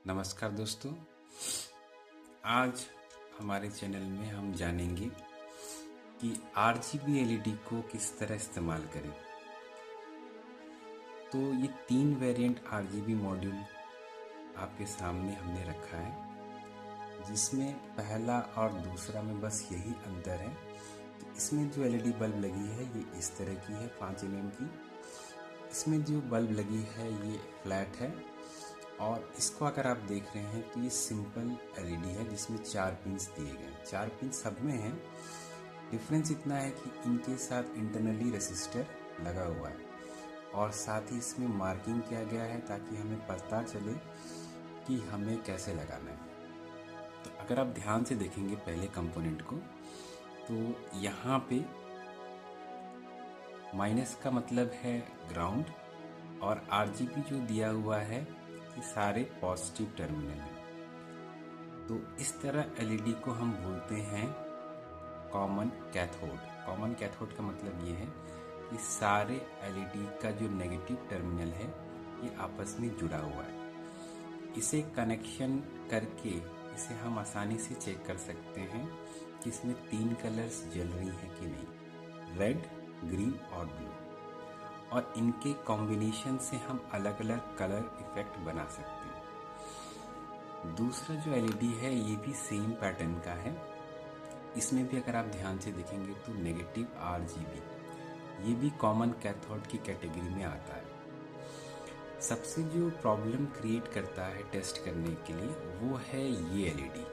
नमस्कार दोस्तों। आज हमारे चैनल में हम जानेंगे कि RGB एलईडी को किस तरह इस्तेमाल करें। तो ये 3 वेरिएंट RGB मॉड्यूल आपके सामने हमने रखा है, जिसमें पहला और दूसरा में बस यही अंतर है। तो इसमें जो एलईडी बल्ब लगी है ये इस तरह की है, 5 mm की। इसमें जो बल्ब लगी है ये फ्लैट है, और इसको अगर आप देख रहे हैं तो ये सिंपल एलईडी है जिसमें 4 पिंस दिए गए हैं। 4 पिन सब में हैं। डिफरेंस इतना है कि इनके साथ इंटरनली रेसिस्टर लगा हुआ है, और साथ ही इसमें मार्किंग किया गया है ताकि हमें पता चले कि हमें कैसे लगाना है। तो अगर आप ध्यान से देखेंगे पहले कंपोनेंट को, तो यहाँ पे माइनस का मतलब है ग्राउंड, और RGB जो दिया हुआ है ये सारे पॉजिटिव टर्मिनल हैं। तो इस तरह एलईडी को हम बोलते हैं कॉमन कैथोड। कॉमन कैथोड का मतलब ये है कि सारे एलईडी का जो नेगेटिव टर्मिनल है ये आपस में जुड़ा हुआ है। इसे कनेक्शन करके इसे हम आसानी से चेक कर सकते हैं कि इसमें 3 कलर्स जल रही हैं कि नहीं, रेड, ग्रीन और ब्लू। और इनके कॉम्बिनेशन से हम अलग अलग कलर इफेक्ट बना सकते हैं। दूसरा जो एलईडी है ये भी सेम पैटर्न का है। इसमें भी अगर आप ध्यान से देखेंगे तो नेगेटिव RGB, ये भी कॉमन कैथोड की कैटेगरी में आता है। सबसे जो प्रॉब्लम क्रिएट करता है टेस्ट करने के लिए वो है ये एलईडी,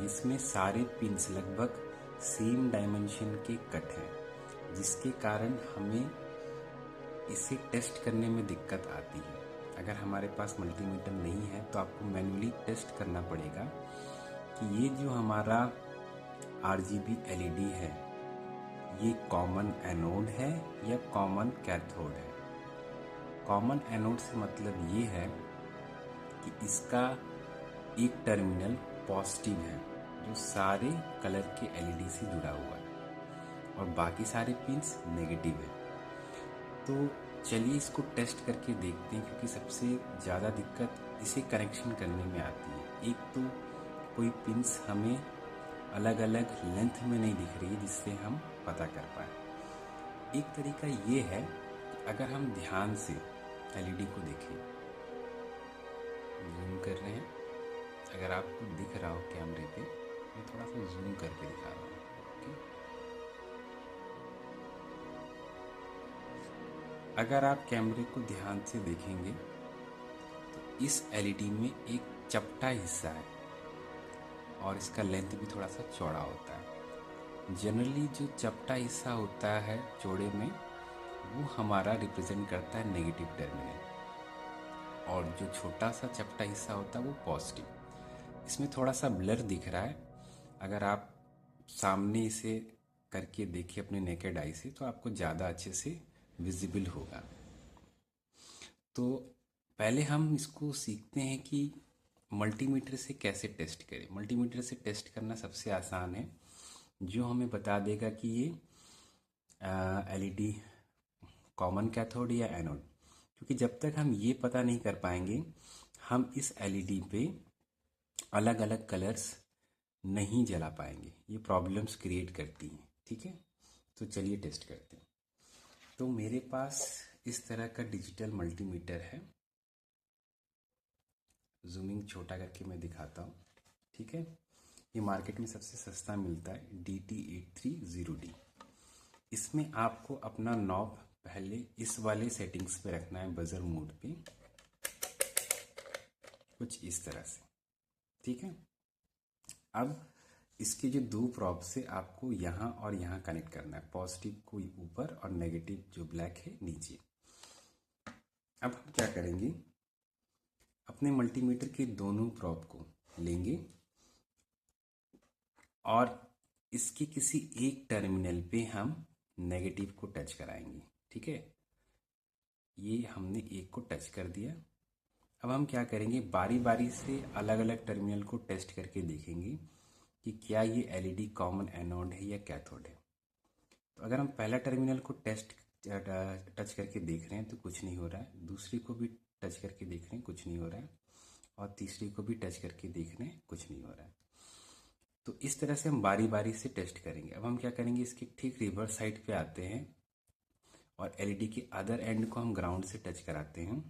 जिसमें सारे पिंस लगभग सेम डायमेंशन के कट हैं, जिसके कारण हमें इसे टेस्ट करने में दिक्कत आती है। अगर हमारे पास मल्टीमीटर नहीं है तो आपको मैन्युअली टेस्ट करना पड़ेगा कि ये जो हमारा RGB एलईडी है ये कॉमन एनोड है या कॉमन कैथोड है। कॉमन एनोड से मतलब ये है कि इसका एक टर्मिनल पॉजिटिव है जो सारे कलर के एलईडी से जुड़ा हुआ है, और बाकी सारे पिंस नेगेटिव है। तो चलिए इसको टेस्ट करके देखते हैं, क्योंकि सबसे ज़्यादा दिक्कत इसे कनेक्शन करने में आती है। एक तो कोई पिंस हमें अलग अलग लेंथ में नहीं दिख रही है जिससे हम पता कर पाए। एक तरीका ये है कि अगर हम ध्यान से एलईडी को देखें, जूम कर रहे हैं, अगर आपको दिख रहा हो कैमरे पे, मैं थोड़ा सा जूम करके दिखा रहा हूँ। ओके, अगर आप कैमरे को ध्यान से देखेंगे तो इस एलईडी में एक चपटा हिस्सा है, और इसका लेंथ भी थोड़ा सा चौड़ा होता है। जनरली जो चपटा हिस्सा होता है चौड़े में वो हमारा रिप्रेजेंट करता है नेगेटिव टर्मिनल, और जो छोटा सा चपटा हिस्सा होता है वो पॉजिटिव। इसमें थोड़ा सा ब्लर दिख रहा है। अगर आप सामने इसे करके देखिए अपने नेकेड आई से तो आपको ज़्यादा अच्छे से विजिबल होगा। तो पहले हम इसको सीखते हैं कि मल्टीमीटर से कैसे टेस्ट करें। मल्टीमीटर से टेस्ट करना सबसे आसान है, जो हमें बता देगा कि ये एलईडी कॉमन कैथोड या एनोड। क्योंकि जब तक हम ये पता नहीं कर पाएंगे हम इस एलईडी पे अलग अलग कलर्स नहीं जला पाएंगे। ये प्रॉब्लम्स क्रिएट करती हैं। ठीक है, तो चलिए टेस्ट करते हैं। तो मेरे पास इस तरह का डिजिटल मल्टीमीटर है। जूमिंग छोटा करके मैं दिखाता हूँ। ठीक है, ये मार्केट में सबसे सस्ता मिलता है, DT8300D। इसमें आपको अपना नॉब पहले इस वाले सेटिंग्स पे रखना है, बजर मोड पे, कुछ इस तरह से। ठीक है, अब इसके जो 2 प्रॉब से आपको यहाँ और यहाँ कनेक्ट करना है, पॉजिटिव को ऊपर और नेगेटिव जो ब्लैक है नीचे। अब हम क्या करेंगे, अपने मल्टीमीटर के दोनों प्रॉब को लेंगे और इसके किसी एक टर्मिनल पे हम नेगेटिव को टच कराएंगे। ठीक है, ये हमने एक को टच कर दिया। अब हम क्या करेंगे, बारी बारी से अलग अलग टर्मिनल को टेस्ट करके देखेंगे कि क्या ये एलईडी कॉमन एनोड है या कैथोड है। तो अगर हम पहला टर्मिनल को टच करके देख रहे हैं तो कुछ नहीं हो रहा है, दूसरे को भी टच करके देख रहे हैं, कुछ नहीं हो रहा है, और तीसरे को भी टच करके देखना है, कुछ नहीं हो रहा है। तो इस तरह से हम बारी बारी से टेस्ट करेंगे। अब हम क्या करेंगे, इसके ठीक रिवर्स साइड पे आते हैं और एलईडी के अदर एंड को हम ग्राउंड से टच कराते हैं।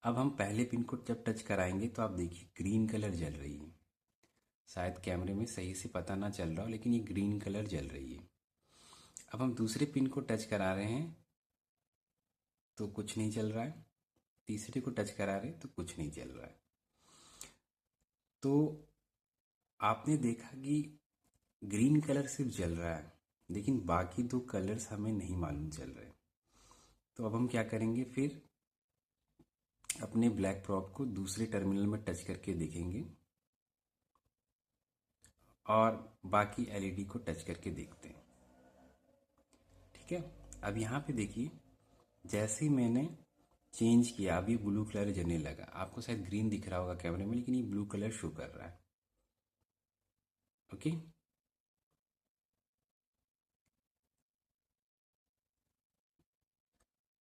अब हम पहले पिन को जब टच कराएंगे तो आप देखिए ग्रीन कलर जल रही है। शायद कैमरे में सही से पता ना चल रहा हो, लेकिन ये ग्रीन कलर जल रही है। अब हम दूसरे पिन को टच करा रहे हैं तो कुछ नहीं चल रहा है, तीसरे को टच करा रहे हैं तो कुछ नहीं चल रहा है। तो आपने देखा कि ग्रीन कलर सिर्फ जल रहा है, लेकिन बाकी दो कलर्स हमें नहीं मालूम चल रहे। तो अब हम क्या करेंगे, फिर अपने ब्लैक प्रॉप को दूसरे टर्मिनल में टच करके देखेंगे और बाकी एलईडी को टच करके देखते हैं। ठीक है, अब यहाँ पे देखिए जैसे ही मैंने चेंज किया अभी ब्लू कलर जलने लगा। आपको शायद ग्रीन दिख रहा होगा कैमरे में, लेकिन ये ब्लू कलर शो कर रहा है। ओके,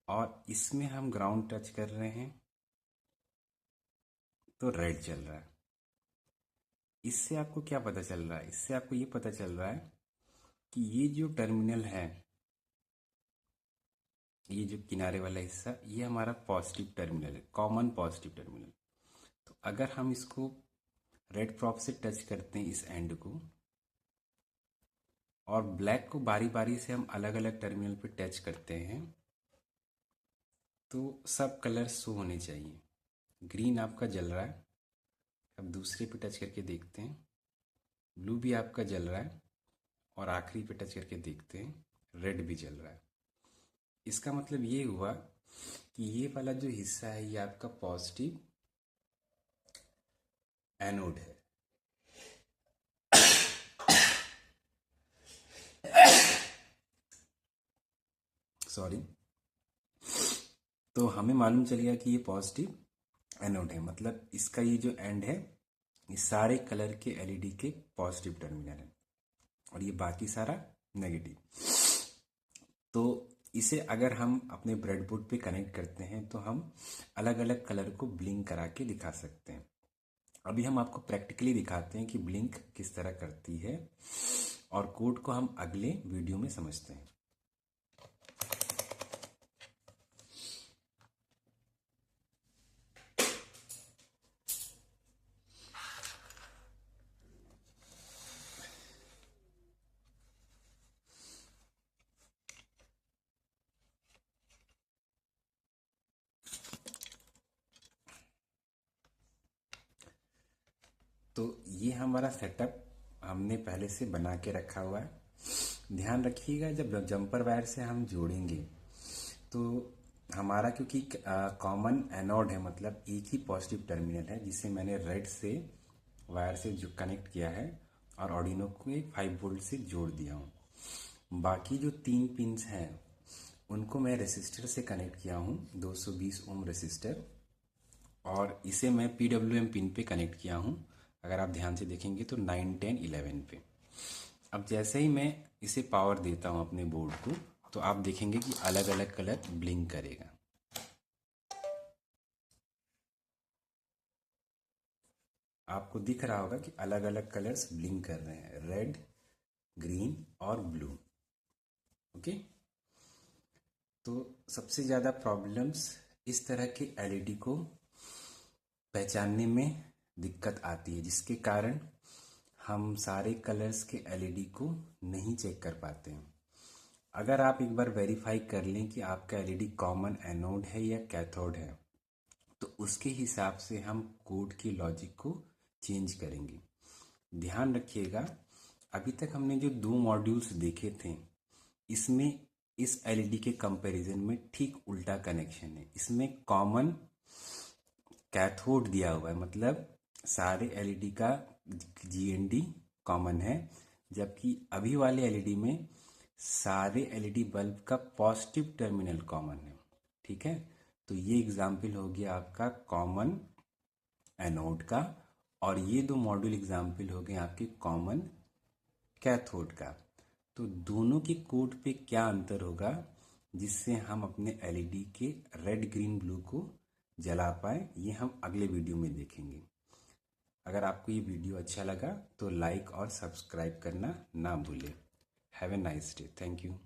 और इसमें हम ग्राउंड टच कर रहे हैं तो रेड चल रहा है। इससे आपको क्या पता चल रहा है, इससे आपको ये पता चल रहा है कि ये जो टर्मिनल है, ये जो किनारे वाला हिस्सा, ये हमारा पॉजिटिव टर्मिनल है, कॉमन पॉजिटिव टर्मिनल। तो अगर हम इसको रेड प्रॉप से टच करते हैं इस एंड को, और ब्लैक को बारी बारी से हम अलग अलग टर्मिनल पे टच करते हैं, तो सब कलर शो होने चाहिए। ग्रीन आपका जल रहा है, अब दूसरे पे टच करके देखते हैं, ब्लू भी आपका जल रहा है, और आखिरी पे टच करके देखते हैं रेड भी जल रहा है। इसका मतलब ये हुआ कि ये वाला जो हिस्सा है ये आपका पॉजिटिव एनोड है। सॉरी। तो हमें मालूम चल गया कि ये पॉजिटिव एनोड है, मतलब इसका ये जो एंड है ये सारे कलर के एलईडी के पॉजिटिव टर्मिनल है और ये बाकी सारा नेगेटिव। तो इसे अगर हम अपने ब्रेडबोर्ड पे कनेक्ट करते हैं तो हम अलग अलग कलर को ब्लिंक करा के दिखा सकते हैं। अभी हम आपको प्रैक्टिकली दिखाते हैं कि ब्लिंक किस तरह करती है, और कोड को हम अगले वीडियो में समझते हैं। तो ये हमारा सेटअप हमने पहले से बना के रखा हुआ है। ध्यान रखिएगा जब जंपर वायर से हम जोड़ेंगे तो हमारा, क्योंकि कॉमन एनोड है, मतलब एक ही पॉजिटिव टर्मिनल है जिसे मैंने रेड से वायर से जो कनेक्ट किया है और ऑर्डिनो को 5 वोल्ट से जोड़ दिया हूँ। बाकी जो 3 पिंस हैं उनको मैं रेसिस्टर से कनेक्ट किया हूँ, 220 ओम रेसिस्टर, और इसे मैं PWM पिन पे कनेक्ट किया हूँ। अगर आप ध्यान से देखेंगे तो 9, 10, 11 पे। अब जैसे ही मैं इसे पावर देता हूँ अपने बोर्ड को, तो आप देखेंगे कि अलग अलग कलर ब्लिंक करेगा। आपको दिख रहा होगा कि अलग अलग कलर्स ब्लिंक कर रहे हैं, रेड, ग्रीन और ब्लू। ओके, तो सबसे ज़्यादा प्रॉब्लम्स इस तरह के एलईडी को पहचानने में दिक्कत आती है, जिसके कारण हम सारे कलर्स के एलईडी को नहीं चेक कर पाते हैं। अगर आप एक बार वेरीफाई कर लें कि आपका एलईडी कॉमन एनोड है या कैथोड है, तो उसके हिसाब से हम कोड की लॉजिक को चेंज करेंगे। ध्यान रखिएगा, अभी तक हमने जो 2 मॉड्यूल्स देखे थे, इसमें इस एलईडी के कंपैरिजन में ठीक उल्टा कनेक्शन है। इसमें कॉमन कैथोड दिया हुआ है, मतलब सारे एलईडी का जीएनडी कॉमन है, जबकि अभी वाले एलईडी में सारे एलईडी बल्ब का पॉजिटिव टर्मिनल कॉमन है। ठीक है, तो ये एग्जाम्पल हो गया आपका कॉमन एनोड का, और ये 2 मॉड्यूल एग्जाम्पल हो गए आपके कॉमन कैथोड का। तो दोनों के कोड पे क्या अंतर होगा जिससे हम अपने एलईडी के रेड, ग्रीन, ब्लू को जला पाए, ये हम अगले वीडियो में देखेंगे। अगर आपको ये वीडियो अच्छा लगा तो लाइक और सब्सक्राइब करना ना भूलें। Have a nice day. Thank you.